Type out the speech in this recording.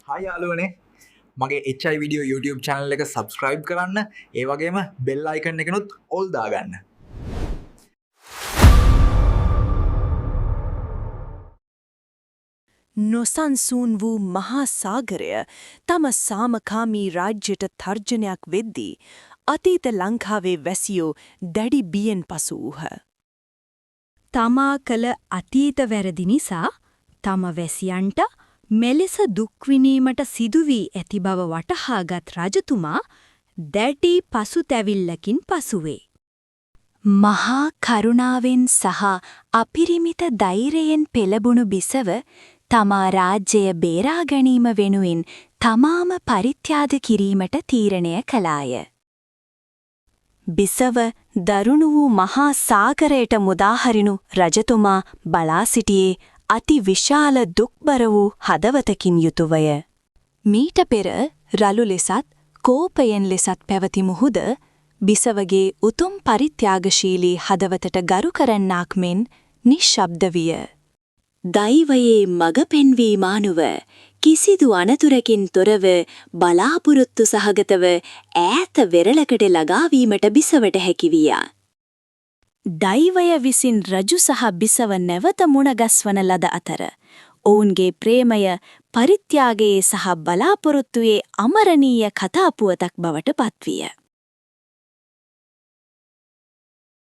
හයි යාළුවනේ මගේ HI video YouTube channel එක subscribe කරන්න ඒ වගේම bell icon එකනොත් all දාගන්න. නොසන්සූන් වූ මහා සාගරය තම සාමකාමී රාජ්‍යයට තර්ජනයක් වෙද්දී අතීත ලංකාවේ වැසියෝ දැඩි බියෙන් පසු වූහ. තමා කළ අතීත වැරදි නිසා තම වැසියන්ට මෙලෙස දුක් විඳීමට සිදු වී ඇති බව වටහාගත් රජතුමා දැඩි පසුතැවිල්ලකින් පසුවේ. මහා කරුණාවෙන් සහ අපිරිමිත ධෛර්යයෙන් පෙළඹුණු බිසව තමා රාජ්‍යය බේරා ගැනීම වෙනුවෙන් තමාම පරිත්‍යාග කිරීමට තීරණය කළාය. බිසව දරුණු වූ මහා සාගරයට මුදාහරිනු රජතුමා බලා සිටියේ අති විශාල දුක්බර වූ හදවතකින් යුතුවය. මීට පෙර රළු ලෙසත් කෝපයෙන් ලෙසත් පැවති මුහුද බිසවගේ උතුම් පරිත්‍යාගශීලී හදවතට ගරු කරන්නාක් මෙන් නිශ්ශබ්ද විය. දෛවයේ මඟ පෙන්වීමානුව කිසිදු අනතුරකින් තොරව බලාපොරොත්තු සහගතව ඈත වෙරළකට ළඟාවීමට බිසවට හැකි විය. දෛවය විසින් රජු සහ බිසව නැවත මුණගස්වන ලද අතර ඔවුන්ගේ ප්‍රේමය පරිත්‍යාගයේ සහ බලාපොරොත්තුවේ අමරණීය කතාපුවතක් බවට පත්විය.